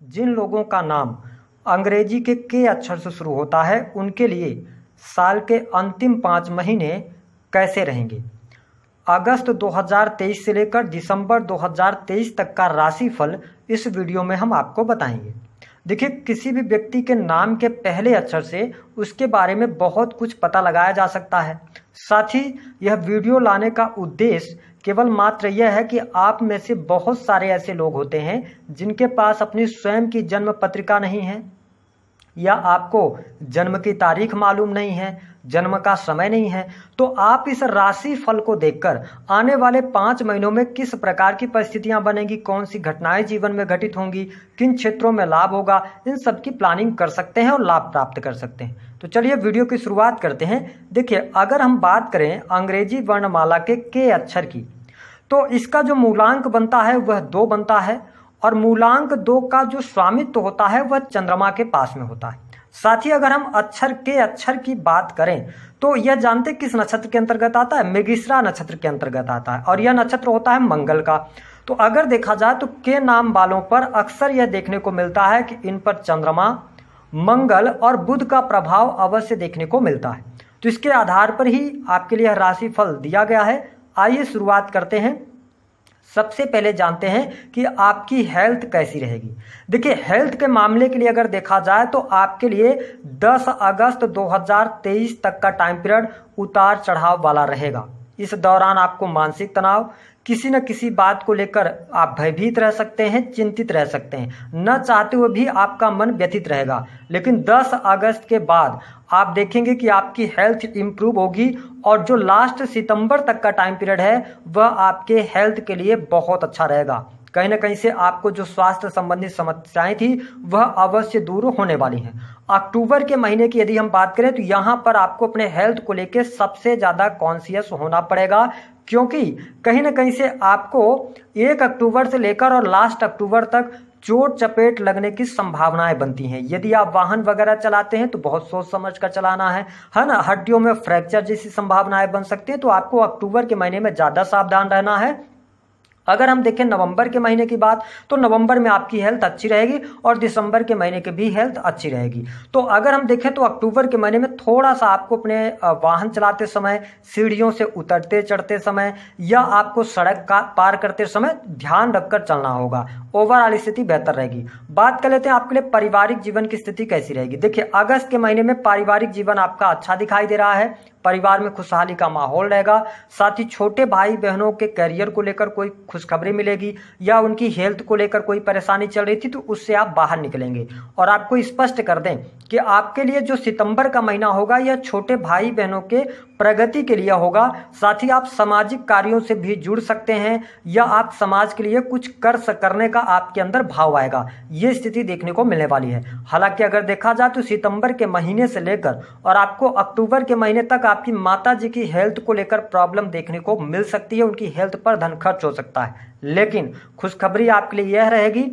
जिन लोगों का नाम अंग्रेजी के अक्षर से शुरू होता है उनके लिए साल के अंतिम 5 महीने कैसे रहेंगे। अगस्त 2023 से लेकर दिसंबर 2023 तक का राशिफल इस वीडियो में हम आपको बताएंगे। देखिए, किसी भी व्यक्ति के नाम के पहले अक्षर से उसके बारे में बहुत कुछ पता लगाया जा सकता है। साथ ही यह वीडियो लाने का उद्देश्य केवल मात्र यह है कि आप में से बहुत सारे ऐसे लोग होते हैं जिनके पास अपनी स्वयं की जन्म पत्रिका नहीं है, या आपको जन्म की तारीख मालूम नहीं है, जन्म का समय नहीं है, तो आप इस राशि फल को देखकर आने वाले 5 महीनों में किस प्रकार की परिस्थितियां बनेंगी, कौन सी घटनाएं जीवन में घटित होंगी, किन क्षेत्रों में लाभ होगा, इन सब की प्लानिंग कर सकते हैं और लाभ प्राप्त कर सकते हैं। तो चलिए वीडियो की शुरुआत करते हैं। देखिए, अगर हम बात करें अंग्रेजी वर्णमाला के अक्षर की, तो इसका जो मूलांक बनता है वह 2 बनता है, और मूलांक 2 का जो स्वामित्व होता है वह चंद्रमा के पास में होता है। साथ ही अगर हम अक्षर की बात करें तो यह जानते किस नक्षत्र के अंतर्गत आता है, मृगशिरा नक्षत्र के अंतर्गत आता है, और यह नक्षत्र होता है मंगल का। तो अगर देखा जाए तो के नाम वालों पर अक्सर यह देखने को मिलता है कि इन पर चंद्रमा, मंगल और बुध का प्रभाव अवश्य देखने को मिलता है। तो इसके आधार पर ही आपके लिए राशि फल दिया गया है। आइए शुरुआत करते हैं। सबसे पहले जानते हैं कि आपकी हेल्थ कैसी रहेगी। देखिए, हेल्थ के मामले के लिए अगर देखा जाए तो आपके लिए 10 अगस्त 2023 तक का टाइम पीरियड उतार चढ़ाव वाला रहेगा। इस दौरान आपको मानसिक तनाव, किसी न किसी बात को लेकर आप भयभीत रह सकते हैं, चिंतित रह सकते हैं, न चाहते हुए भी आपका मन व्यथित रहेगा। लेकिन 10 अगस्त के बाद आप देखेंगे कि आपकी हेल्थ इंप्रूव होगी, और जो लास्ट सितंबर तक का टाइम पीरियड है वह आपके हेल्थ के लिए बहुत अच्छा रहेगा। कहीं ना कहीं से आपको जो स्वास्थ्य संबंधी समस्याएं थी वह अवश्य दूर होने वाली हैं। अक्टूबर के महीने की यदि हम बात करें तो यहाँ पर आपको अपने हेल्थ को लेकर सबसे ज़्यादा कॉन्शियस होना पड़ेगा, क्योंकि कहीं ना कहीं से आपको 1 अक्टूबर से लेकर और लास्ट अक्टूबर तक चोट चपेट लगने की संभावनाएं बनती हैं। यदि आप वाहन वगैरह चलाते हैं तो बहुत सोच समझ कर चलाना है ना। हड्डियों में फ्रैक्चर जैसी संभावनाएं बन सकती है, तो आपको अक्टूबर के महीने में ज़्यादा सावधान रहना है। अगर हम देखें नवंबर के महीने की बात, तो नवंबर में आपकी हेल्थ अच्छी रहेगी और दिसंबर के महीने की भी हेल्थ अच्छी रहेगी। तो अगर हम देखें तो अक्टूबर के महीने में थोड़ा सा आपको अपने वाहन चलाते समय, सीढ़ियों से उतरते चढ़ते समय, या आपको सड़क का पार करते समय ध्यान रखकर चलना होगा। ओवरऑल स्थिति बेहतर रहेगी। बात कर लेते हैं आपके लिए पारिवारिक जीवन की स्थिति कैसी रहेगी। देखिए, अगस्त के महीने में पारिवारिक जीवन आपका अच्छा दिखाई दे रहा है। परिवार में खुशहाली का माहौल रहेगा। साथ ही छोटे भाई बहनों के करियर को लेकर कोई खुशखबरी मिलेगी, या उनकी हेल्थ को लेकर कोई परेशानी चल रही थी तो उससे आप बाहर निकलेंगे। और आपको स्पष्ट कर दें कि आपके लिए जो सितंबर का महीना होगा यह छोटे भाई बहनों के प्रगति के लिए होगा। साथ ही आप सामाजिक कार्यों से भी जुड़ सकते हैं, या आप समाज के लिए कुछ करने का आपके अंदर भाव आएगा। ये स्थिति देखने को मिलने वाली है। हालांकि अगर देखा जाए तो सितंबर के महीने से लेकर और आपको अक्टूबर के महीने तक आपकी माता जी की हेल्थ को लेकर प्रॉब्लम देखने को मिल सकती है। उनकी हेल्थ पर धन खर्च हो सकता है। लेकिन खुशखबरी आपके लिए यह रहेगी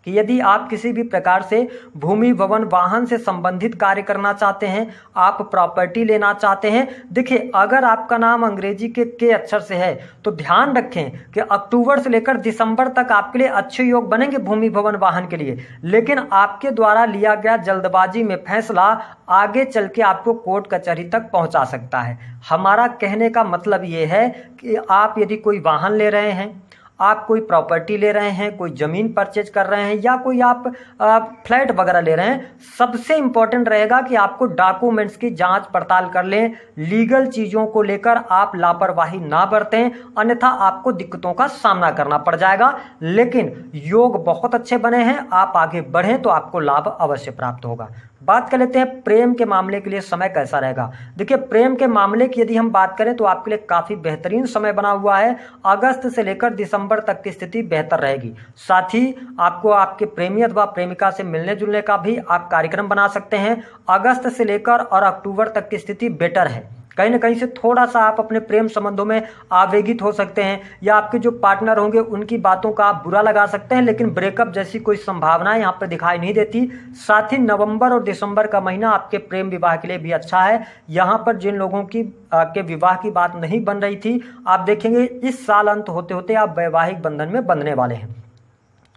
कि यदि आप किसी भी प्रकार से भूमि, भवन, वाहन से संबंधित कार्य करना चाहते हैं, आप प्रॉपर्टी लेना चाहते हैं। देखिए, अगर आपका नाम अंग्रेजी के अक्षर से है तो ध्यान रखें कि अक्टूबर से लेकर दिसंबर तक आपके लिए अच्छे योग बनेंगे भूमि, भवन, वाहन के लिए। लेकिन आपके द्वारा लिया गया जल्दबाजी में फैसला आगे चल के आपको कोर्ट कचहरी तक पहुंचा सकता है। हमारा कहने का मतलब ये है कि आप यदि कोई वाहन ले रहे हैं, आप कोई प्रॉपर्टी ले रहे हैं, कोई ज़मीन परचेज कर रहे हैं, या कोई आप फ्लैट वगैरह ले रहे हैं, सबसे इम्पोर्टेंट रहेगा कि आपको डॉक्यूमेंट्स की जांच पड़ताल कर लें। लीगल चीज़ों को लेकर आप लापरवाही ना बरतें, अन्यथा आपको दिक्कतों का सामना करना पड़ जाएगा। लेकिन योग बहुत अच्छे बने हैं, आप आगे बढ़ें तो आपको लाभ अवश्य प्राप्त होगा। बात कर लेते हैं प्रेम के मामले के लिए समय कैसा रहेगा। देखिए, प्रेम के मामले की यदि हम बात करें तो आपके लिए काफ़ी बेहतरीन समय बना हुआ है। अगस्त से लेकर दिसंबर तक की स्थिति बेहतर रहेगी। साथ ही आपको आपके प्रेमी अथवा प्रेमिका से मिलने जुलने का भी आप कार्यक्रम बना सकते हैं। अगस्त से लेकर और अक्टूबर तक की स्थिति बेटर है। कहीं ना कहीं से थोड़ा सा आप अपने प्रेम संबंधों में आवेगित हो सकते हैं, या आपके जो पार्टनर होंगे उनकी बातों का आप बुरा लगा सकते हैं, लेकिन ब्रेकअप जैसी कोई संभावना यहाँ पर दिखाई नहीं देती। साथ ही नवंबर और दिसंबर का महीना आपके प्रेम विवाह के लिए भी अच्छा है। यहाँ पर जिन लोगों की के विवाह की बात नहीं बन रही थी, आप देखेंगे इस साल अंत होते होते आप वैवाहिक बंधन में बंधने वाले हैं।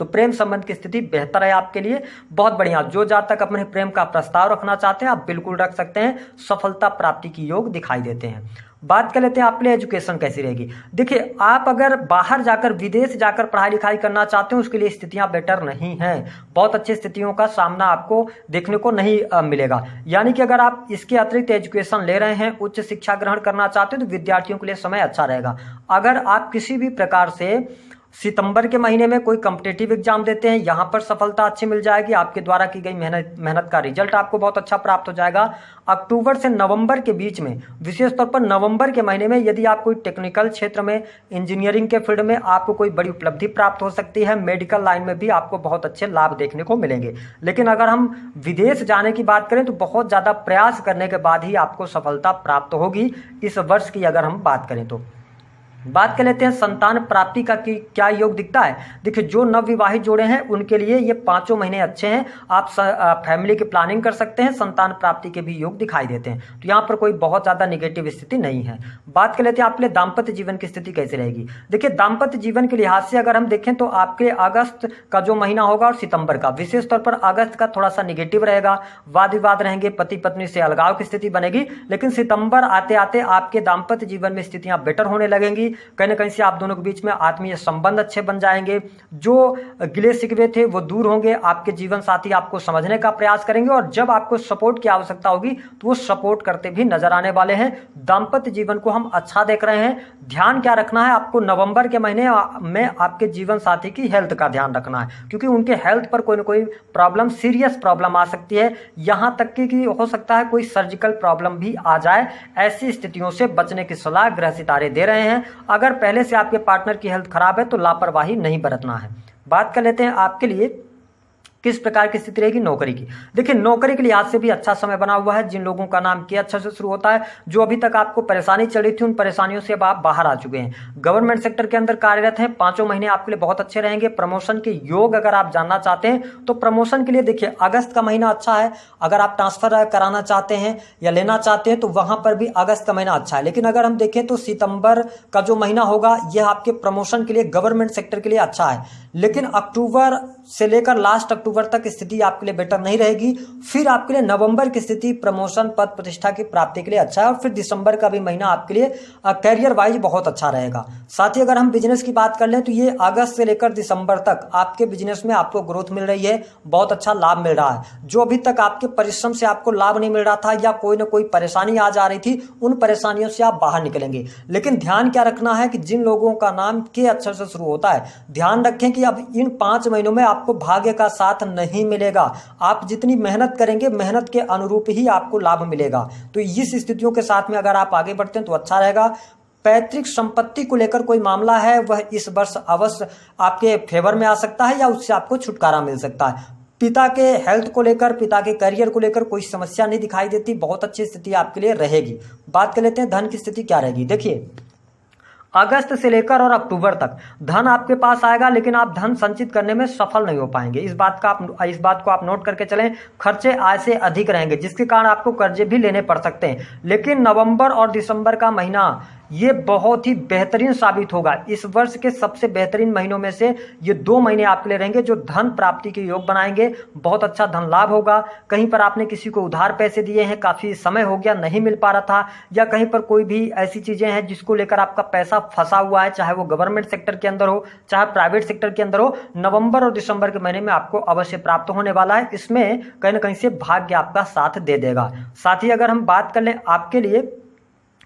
तो प्रेम संबंध की स्थिति बेहतर है आपके लिए, बहुत बढ़िया। जो जातक अपने प्रेम का प्रस्ताव रखना चाहते हैं आप बिल्कुल रख सकते हैं, सफलता प्राप्ति की योग दिखाई देते हैं। बात कर लेते हैं आपके लिए एजुकेशन कैसी रहेगी। देखिए, आप अगर बाहर जाकर विदेश जाकर पढ़ाई लिखाई करना चाहते हैं उसके लिए स्थितियां बेटर नहीं हैं, बहुत अच्छी स्थितियों का सामना आपको देखने को नहीं मिलेगा। यानी कि अगर आप इसके अतिरिक्त एजुकेशन ले रहे हैं, उच्च शिक्षा ग्रहण करना चाहते हैं तो विद्यार्थियों के लिए समय अच्छा रहेगा। अगर आप किसी भी प्रकार से सितंबर के महीने में कोई कॉम्पिटिटिव एग्जाम देते हैं, यहाँ पर सफलता अच्छी मिल जाएगी, आपके द्वारा की गई मेहनत का रिजल्ट आपको बहुत अच्छा प्राप्त हो जाएगा। अक्टूबर से नवंबर के बीच में, विशेष तौर पर नवंबर के महीने में यदि आप कोई टेक्निकल क्षेत्र में, इंजीनियरिंग के फील्ड में आपको कोई बड़ी उपलब्धि प्राप्त हो सकती है, मेडिकल लाइन में भी आपको बहुत अच्छे लाभ देखने को मिलेंगे। लेकिन अगर हम विदेश जाने की बात करें तो बहुत ज़्यादा प्रयास करने के बाद ही आपको सफलता प्राप्त होगी इस वर्ष की अगर हम बात करें तो। बात कर लेते हैं संतान प्राप्ति का कि क्या योग दिखता है। देखिए, जो नवविवाहित जोड़े हैं उनके लिए ये 5 महीने अच्छे हैं, आप फैमिली की प्लानिंग कर सकते हैं, संतान प्राप्ति के भी योग दिखाई देते हैं, तो यहाँ पर कोई बहुत ज़्यादा निगेटिव स्थिति नहीं है। बात कर लेते हैं आपके लिए दाम्पत्य जीवन की स्थिति कैसी रहेगी। देखिए, दाम्पत्य जीवन के लिहाज से अगर हम देखें तो आपके अगस्त का जो महीना होगा और सितंबर का, विशेष तौर पर अगस्त का थोड़ा सा निगेटिव रहेगा, वाद विवाद रहेंगे, पति पत्नी से अलगाव की स्थिति बनेगी। लेकिन सितंबर आते आते आपके दाम्पत्य जीवन में स्थितियां बेटर होने लगेंगी, कहीं ना कहीं से आप दोनों के बीच में आत्मीय संबंध अच्छे बन जाएंगे, जो गिले शिकवे थे वो दूर होंगे, आपके जीवन साथी आपको समझने का प्रयास करेंगे और जब आपको सपोर्ट की आवश्यकता होगी तो वो सपोर्ट करते भी नजर आने वाले हैं। दाम्पत्य जीवन को हम अच्छा देख रहे हैं। ध्यान क्या रखना है आपको, नवंबर के महीने में आपके जीवन साथी की हेल्थ का ध्यान रखना है, क्योंकि उनके हेल्थ पर कोई ना कोई प्रॉब्लम, सीरियस प्रॉब्लम आ सकती है, यहाँ तक कि हो सकता है कोई सर्जिकल प्रॉब्लम भी आ जाए। ऐसी स्थितियों से बचने की सलाह ग्रह सितारे दे रहे हैं। अगर पहले से आपके पार्टनर की हेल्थ खराब है तो लापरवाही नहीं बरतना है। बात कर लेते हैं आपके लिए किस प्रकार की स्थिति रहेगी नौकरी की। देखिए, नौकरी के लिहाज से भी अच्छा समय बना हुआ है। जिन लोगों का नाम के अक्षर से शुरू होता है, जो अभी तक आपको परेशानी चल रही थी उन परेशानियों से अब आप बाहर आ चुके हैं, गवर्नमेंट सेक्टर के अंदर कार्यरत हैं, 5 महीने आपके लिए बहुत अच्छे रहेंगे। प्रमोशन के योग अगर आप जानना चाहते हैं तो प्रमोशन के लिए देखिए अगस्त का महीना अच्छा है। अगर आप ट्रांसफर कराना चाहते हैं या लेना चाहते हैं तो वहां पर भी अगस्त का महीना अच्छा है। लेकिन अगर हम देखें तो सितंबर का जो महीना होगा यह आपके प्रमोशन के लिए, गवर्नमेंट सेक्टर के लिए अच्छा है। लेकिन अक्टूबर से लेकर लास्ट अक्टूबर तक स्थिति आपके लिए बेटर नहीं रहेगी। फिर आपके लिए नवंबर की स्थिति प्रमोशन, पद प्रतिष्ठा की प्राप्ति के लिए अच्छा है और फिर दिसंबर का भी महीना आपके लिए कैरियर वाइज बहुत अच्छा रहेगा। साथ ही अगर हम बिजनेस की बात कर लें तो ये अगस्त से लेकर दिसंबर तक आपके बिजनेस में आपको ग्रोथ मिल रही है, बहुत अच्छा लाभ मिल रहा है। जो अभी तक आपके परिश्रम से आपको लाभ नहीं मिल रहा था या कोई ना कोई परेशानी आ जा रही थी, उन परेशानियों से आप बाहर निकलेंगे। लेकिन ध्यान क्या रखना है कि जिन लोगों का नाम के अक्षर से शुरू होता है, ध्यान रखें कि अब इन 5 महीनों में आपको भाग्य का साथ नहीं मिलेगा। आप जितनी मेहनत करेंगे मेहनत के अनुरूप ही आपको लाभ मिलेगा। तो इस स्थितियों के साथ में अगर आप आगे बढ़ते हैं तो अच्छा रहेगा। पैतृक संपत्ति को लेकर कोई मामला है वह इस वर्ष अवश्य आपके फेवर में आ सकता है या उससे आपको छुटकारा मिल सकता है। पिता के हेल्थ को लेकर, पिता के करियर को लेकर कोई समस्या नहीं दिखाई देती, बहुत अच्छी स्थिति आपके लिए रहेगी। बात कर लेते हैं धन की स्थिति क्या रहेगी। देखिए, अगस्त से लेकर और अक्टूबर तक धन आपके पास आएगा, लेकिन आप धन संचित करने में सफल नहीं हो पाएंगे। इस बात को आप नोट करके चलें। खर्चे आय से अधिक रहेंगे जिसके कारण आपको कर्जे भी लेने पड़ सकते हैं। लेकिन नवंबर और दिसंबर का महीना ये बहुत ही बेहतरीन साबित होगा। इस वर्ष के सबसे बेहतरीन महीनों में से ये 2 महीने आपके लिए रहेंगे जो धन प्राप्ति के योग बनाएंगे। बहुत अच्छा धन लाभ होगा। कहीं पर आपने किसी को उधार पैसे दिए हैं, काफी समय हो गया नहीं मिल पा रहा था, या कहीं पर कोई भी ऐसी चीजें हैं जिसको लेकर आपका पैसा फंसा हुआ है, चाहे वो गवर्नमेंट सेक्टर के अंदर हो चाहे प्राइवेट सेक्टर के अंदर हो, नवंबर और दिसंबर के महीने में आपको अवश्य प्राप्त होने वाला है। इसमें कहीं ना कहीं से भाग्य आपका साथ दे देगा। साथ ही अगर हम बात कर लें आपके लिए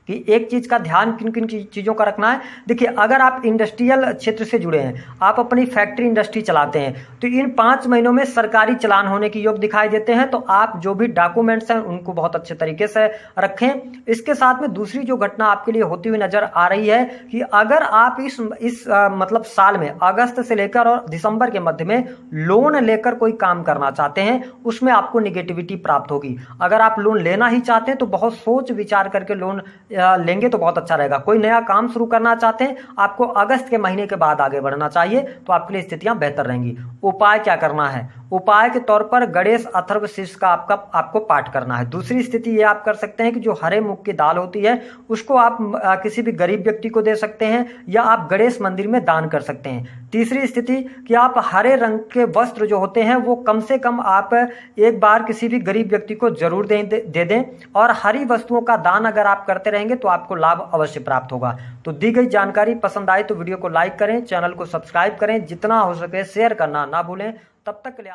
कि एक चीज का ध्यान किन किन चीजों का रखना है। देखिए, अगर आप इंडस्ट्रियल क्षेत्र से जुड़े हैं, आप अपनी फैक्ट्री इंडस्ट्री चलाते हैं, तो इन 5 महीनों में सरकारी चालान होने की योग दिखाई देते हैं। तो आप जो भी डॉक्यूमेंट्स हैं उनको बहुत अच्छे तरीके से रखें। इसके साथ में दूसरी जो घटना आपके लिए होती हुई नजर आ रही है कि अगर आप इस मतलब साल में अगस्त से लेकर और दिसंबर के मध्य में लोन लेकर कोई काम करना चाहते हैं, उसमें आपको निगेटिविटी प्राप्त होगी। अगर आप लोन लेना ही चाहते हैं तो बहुत सोच विचार करके लोन लेंगे तो बहुत अच्छा रहेगा। कोई नया काम शुरू करना चाहते हैं, आपको अगस्त के महीने के बाद आगे बढ़ना चाहिए, तो आपके लिए स्थितियां बेहतर रहेंगी। उपाय क्या करना है? उपाय के तौर पर गणेश अथर्वशीर्ष का आपको पाठ करना है। दूसरी स्थिति ये आप कर सकते हैं कि जो हरे मूंग की दाल होती है उसको आप किसी भी गरीब व्यक्ति को दे सकते हैं या आप गणेश मंदिर में दान कर सकते हैं। तीसरी स्थिति कि आप हरे रंग के वस्त्र जो होते हैं वो कम से कम आप एक बार किसी भी गरीब व्यक्ति को जरूर दे दें और हरी वस्तुओं का दान अगर आप करते रहेंगे तो आपको लाभ अवश्य प्राप्त होगा। तो दी गई जानकारी पसंद आए तो वीडियो को लाइक करें, चैनल को सब्सक्राइब करें, जितना हो सके शेयर करना ना भूलें। तब तक के लिए